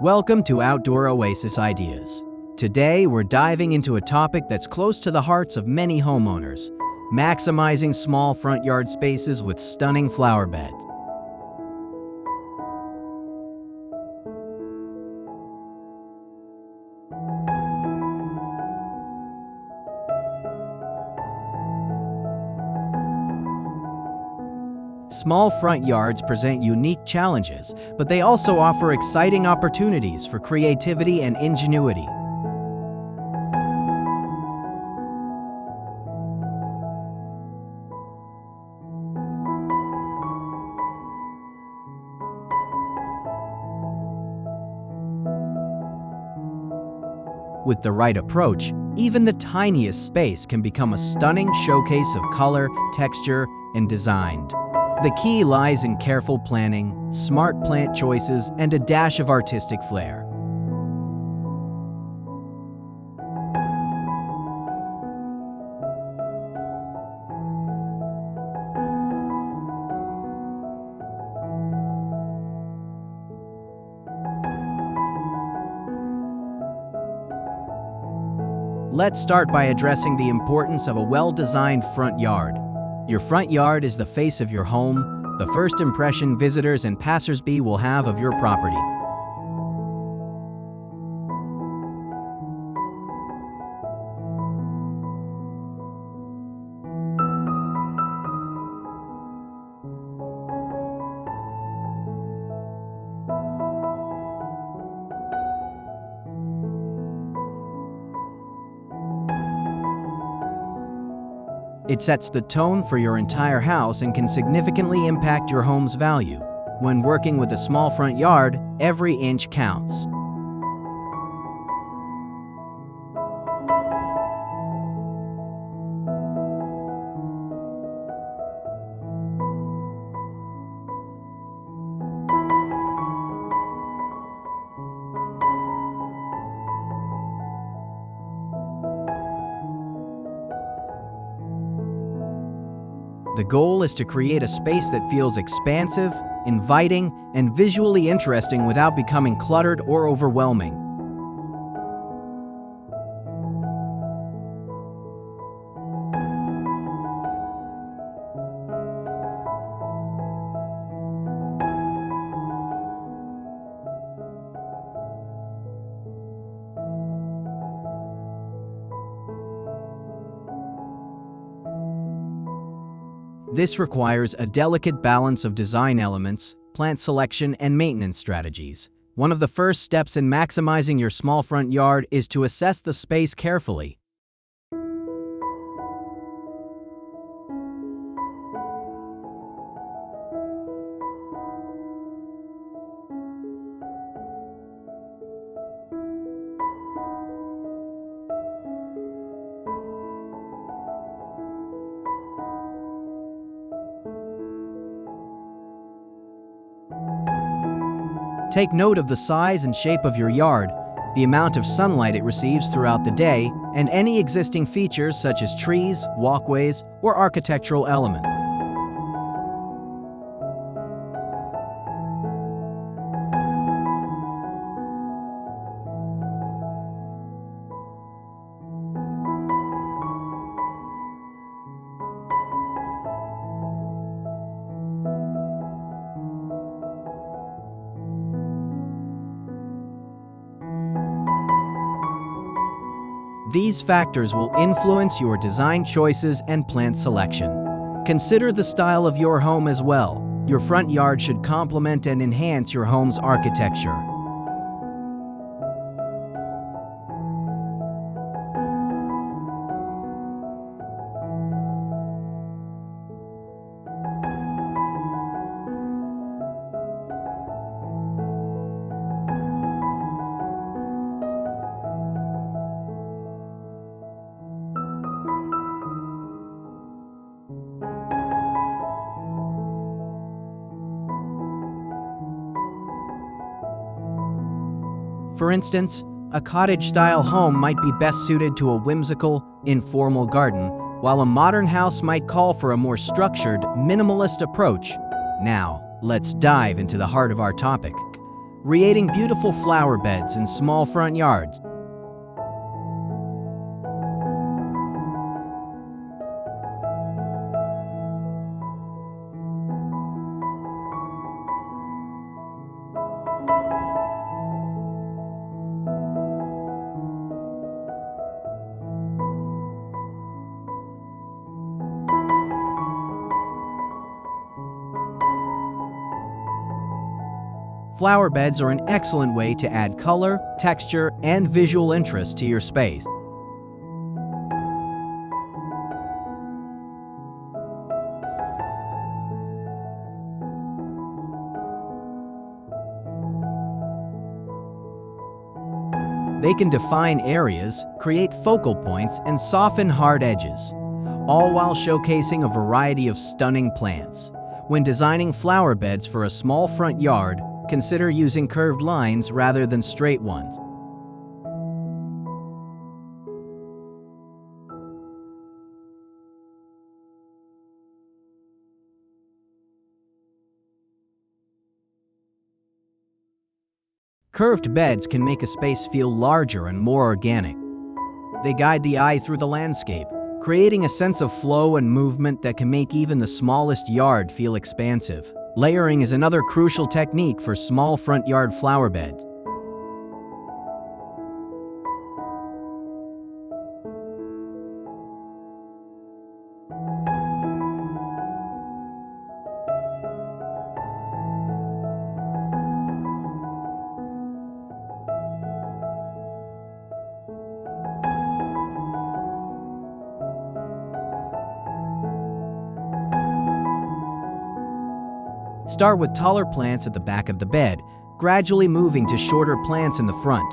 Welcome to Outdoor Oasis Ideas. Today, we're diving into a topic that's close to the hearts of many homeowners: maximizing small front yard spaces with stunning flower beds. Small front yards present unique challenges, but they also offer exciting opportunities for creativity and ingenuity. With the right approach, even the tiniest space can become a stunning showcase of color, texture, and design. The key lies in careful planning, smart plant choices, and a dash of artistic flair. Let's start by addressing the importance of a well-designed front yard. Your front yard is the face of your home, the first impression visitors and passers-by will have of your property. It sets the tone for your entire house and can significantly impact your home's value. When working with a small front yard, every inch counts. The goal is to create a space that feels expansive, inviting, and visually interesting without becoming cluttered or overwhelming. This requires a delicate balance of design elements, plant selection, and maintenance strategies. One of the first steps in maximizing your small front yard is to assess the space carefully. Take note of the size and shape of your yard, the amount of sunlight it receives throughout the day, and any existing features such as trees, walkways, or architectural elements. These factors will influence your design choices and plant selection. Consider the style of your home as well. Your front yard should complement and enhance your home's architecture. For instance, a cottage-style home might be best suited to a whimsical, informal garden, while a modern house might call for a more structured, minimalist approach. Now, let's dive into the heart of our topic: creating beautiful flower beds in small front yards. Flower beds are an excellent way to add color, texture, and visual interest to your space. They can define areas, create focal points, and soften hard edges, all while showcasing a variety of stunning plants. When designing flower beds for a small front yard, consider using curved lines rather than straight ones. Curved beds can make a space feel larger and more organic. They guide the eye through the landscape, creating a sense of flow and movement that can make even the smallest yard feel expansive. Layering is another crucial technique for small front yard flower beds. Start with taller plants at the back of the bed, gradually moving to shorter plants in the front.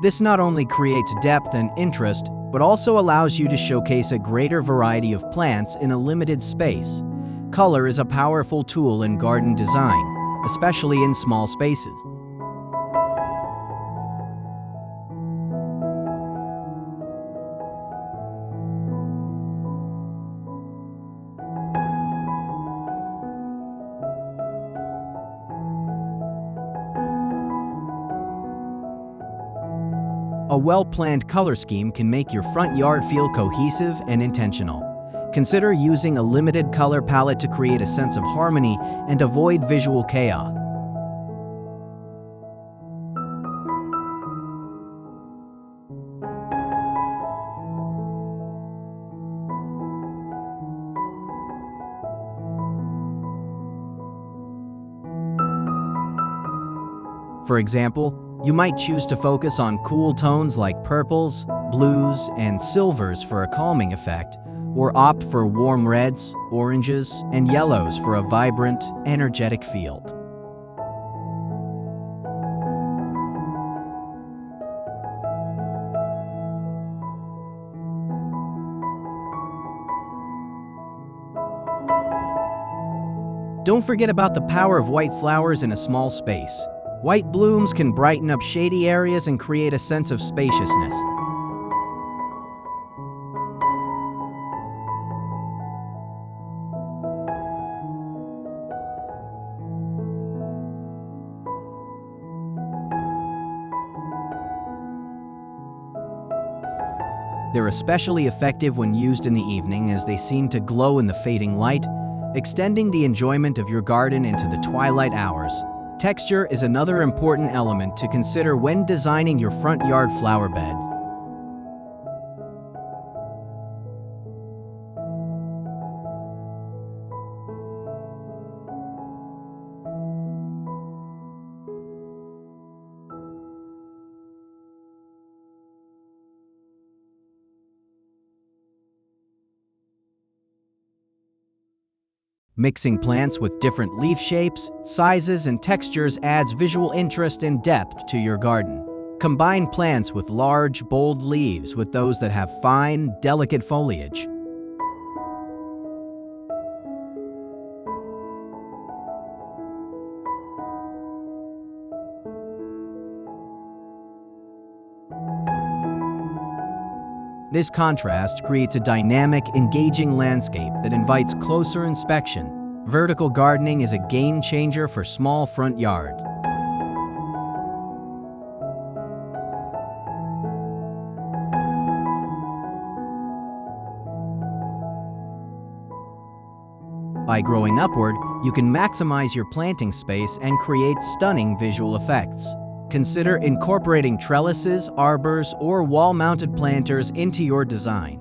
This not only creates depth and interest, but also allows you to showcase a greater variety of plants in a limited space. Color is a powerful tool in garden design, especially in small spaces. A well-planned color scheme can make your front yard feel cohesive and intentional. Consider using a limited color palette to create a sense of harmony and avoid visual chaos. For example, you might choose to focus on cool tones like purples, blues, and silvers for a calming effect, or opt for warm reds, oranges, and yellows for a vibrant, energetic feel. Don't forget about the power of white flowers in a small space. White blooms can brighten up shady areas and create a sense of spaciousness. They're especially effective when used in the evening as they seem to glow in the fading light, extending the enjoyment of your garden into the twilight hours. Texture is another important element to consider when designing your front yard flower beds. Mixing plants with different leaf shapes, sizes, and textures adds visual interest and depth to your garden. Combine plants with large, bold leaves with those that have fine, delicate foliage. This contrast creates a dynamic, engaging landscape that invites closer inspection. Vertical gardening is a game changer for small front yards. By growing upward, you can maximize your planting space and create stunning visual effects. Consider incorporating trellises, arbors, or wall-mounted planters into your design.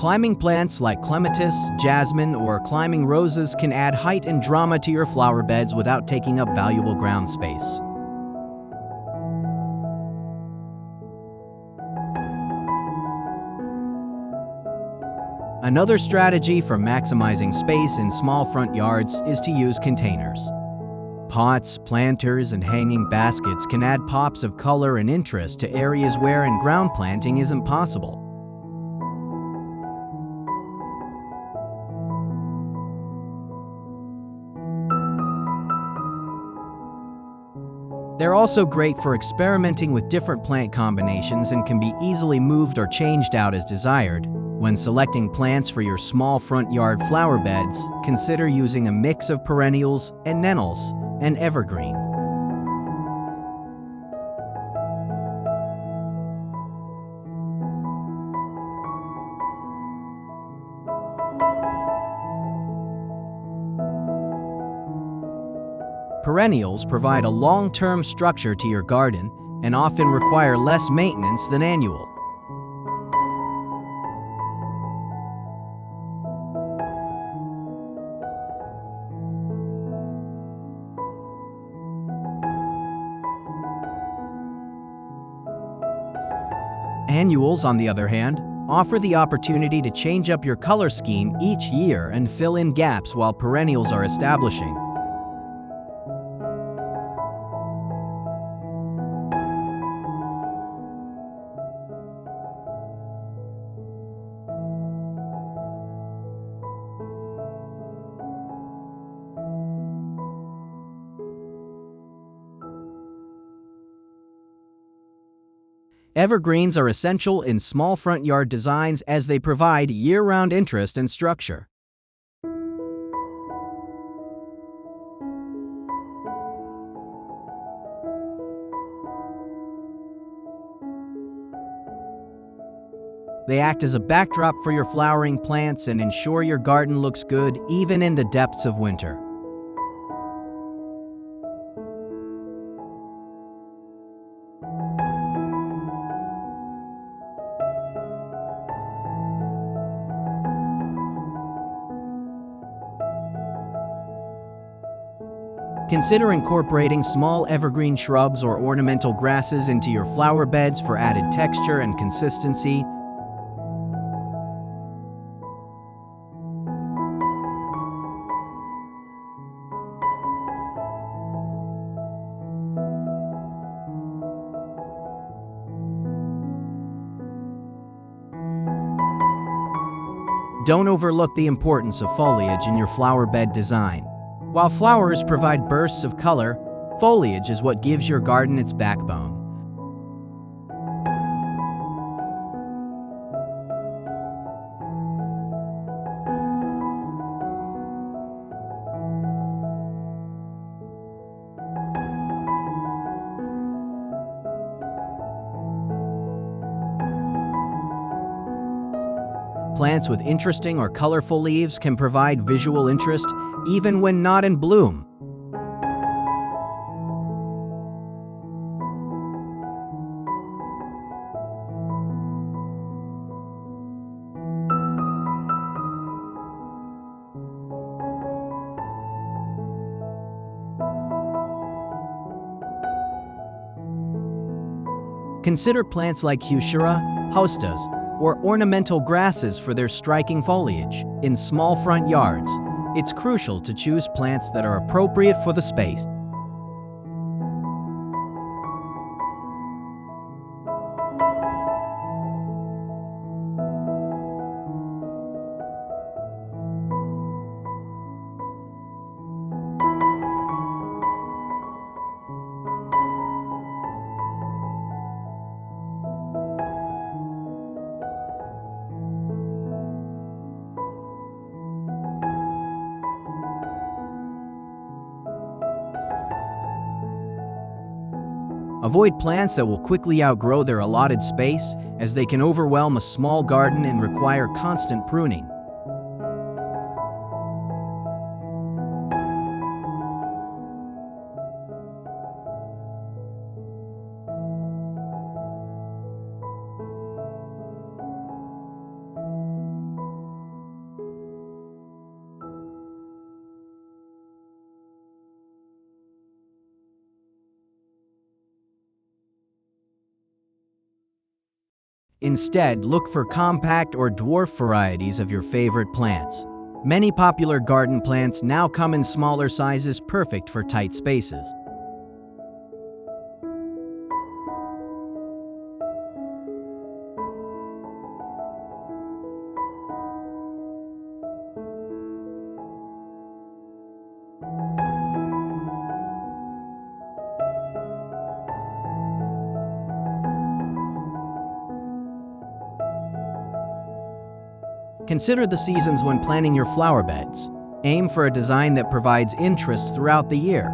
Climbing plants like clematis, jasmine, or climbing roses can add height and drama to your flower beds without taking up valuable ground space. Another strategy for maximizing space in small front yards is to use containers. Pots, planters, and hanging baskets can add pops of color and interest to areas where in-ground planting isn't possible. They're also great for experimenting with different plant combinations and can be easily moved or changed out as desired. When selecting plants for your small front yard flower beds, consider using a mix of perennials, annuals, and evergreens. Perennials provide a long-term structure to your garden and often require less maintenance than annual. Annuals, on the other hand, offer the opportunity to change up your color scheme each year and fill in gaps while perennials are establishing. Evergreens are essential in small front yard designs as they provide year-round interest and structure. They act as a backdrop for your flowering plants and ensure your garden looks good even in the depths of winter. Consider incorporating small evergreen shrubs or ornamental grasses into your flower beds for added texture and consistency. Don't overlook the importance of foliage in your flower bed design. While flowers provide bursts of color, foliage is what gives your garden its backbone. Plants with interesting or colorful leaves can provide visual interest even when not in bloom. Consider plants like heuchera, hostas, or ornamental grasses for their striking foliage. In small front yards, it's crucial to choose plants that are appropriate for the space. Avoid plants that will quickly outgrow their allotted space, as they can overwhelm a small garden and require constant pruning. Instead, look for compact or dwarf varieties of your favorite plants. Many popular garden plants now come in smaller sizes, perfect for tight spaces. Consider the seasons when planning your flower beds. Aim for a design that provides interest throughout the year.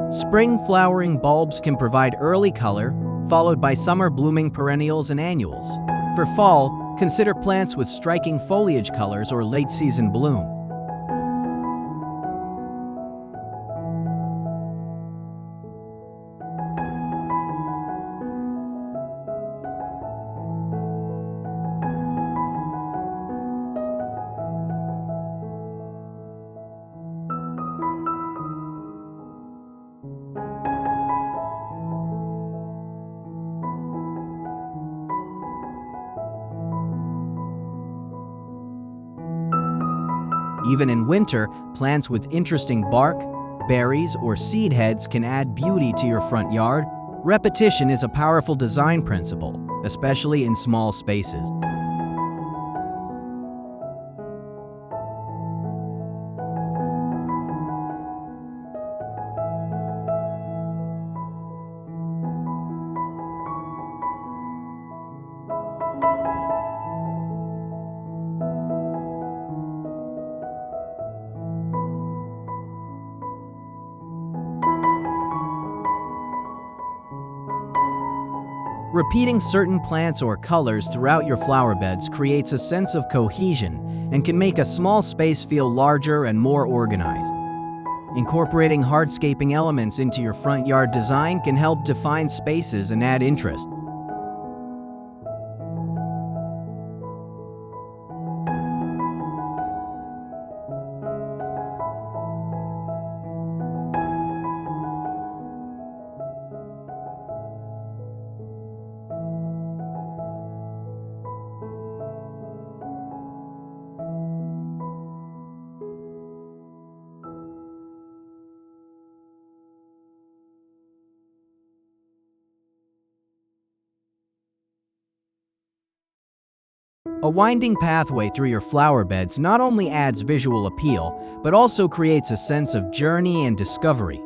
Spring flowering bulbs can provide early color, followed by summer blooming perennials and annuals. For fall, consider plants with striking foliage colors or late-season bloom. Even in winter, plants with interesting bark, berries, or seed heads can add beauty to your front yard. Repetition is a powerful design principle, especially in small spaces. Repeating certain plants or colors throughout your flower beds creates a sense of cohesion and can make a small space feel larger and more organized. Incorporating hardscaping elements into your front yard design can help define spaces and add interest. A winding pathway through your flower beds not only adds visual appeal, but also creates a sense of journey and discovery.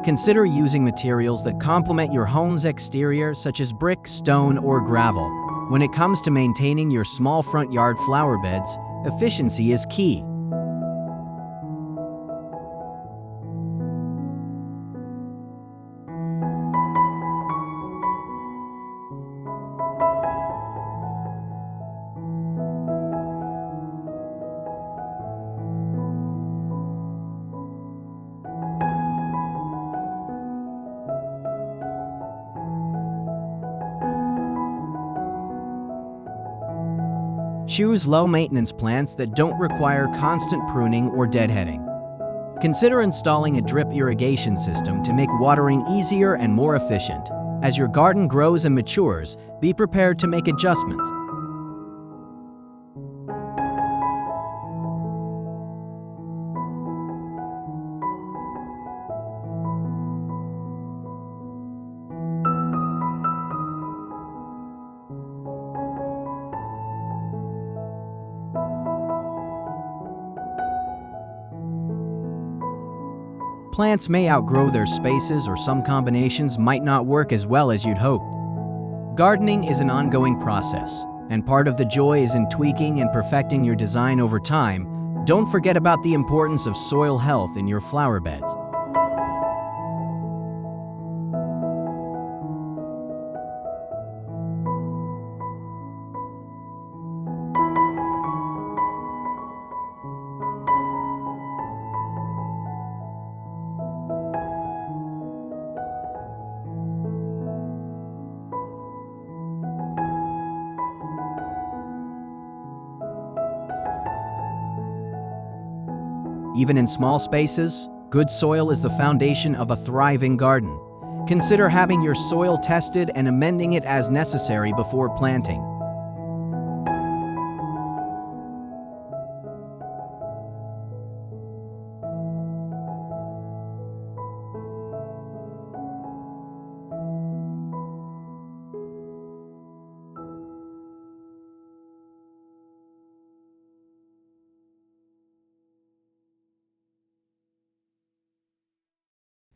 Consider using materials that complement your home's exterior, such as brick, stone, or gravel. When it comes to maintaining your small front yard flower beds, efficiency is key. Choose low-maintenance plants that don't require constant pruning or deadheading. Consider installing a drip irrigation system to make watering easier and more efficient. As your garden grows and matures, be prepared to make adjustments. Plants may outgrow their spaces, or some combinations might not work as well as you'd hoped. Gardening is an ongoing process, and part of the joy is in tweaking and perfecting your design over time. Don't forget about the importance of soil health in your flower beds. Even in small spaces, good soil is the foundation of a thriving garden. Consider having your soil tested and amending it as necessary before planting.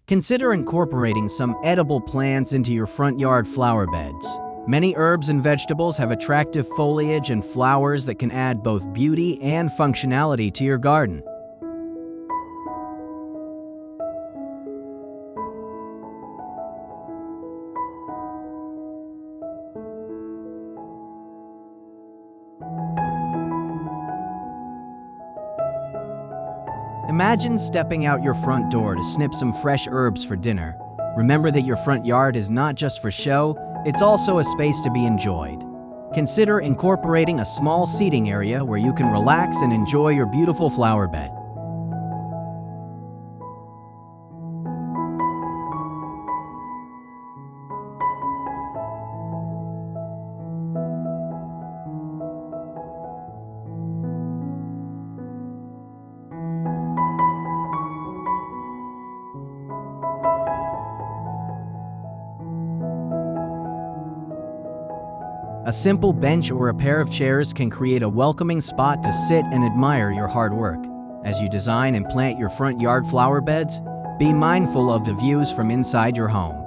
Consider incorporating some edible plants into your front yard flower beds. Many herbs and vegetables have attractive foliage and flowers that can add both beauty and functionality to your garden. Imagine stepping out your front door to snip some fresh herbs for dinner. Remember that your front yard is not just for show, it's also a space to be enjoyed. Consider incorporating a small seating area where you can relax and enjoy your beautiful flower bed. A simple bench or a pair of chairs can create a welcoming spot to sit and admire your hard work. As you design and plant your front yard flower beds, be mindful of the views from inside your home.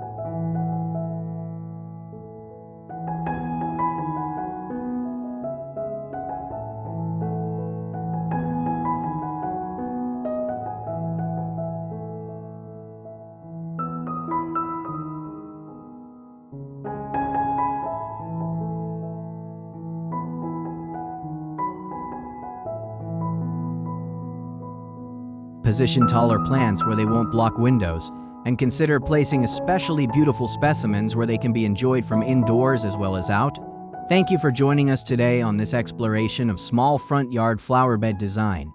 Position taller plants where they won't block windows, and consider placing especially beautiful specimens where they can be enjoyed from indoors as well as out. Thank you for joining us today on this exploration of small front yard flower bed design.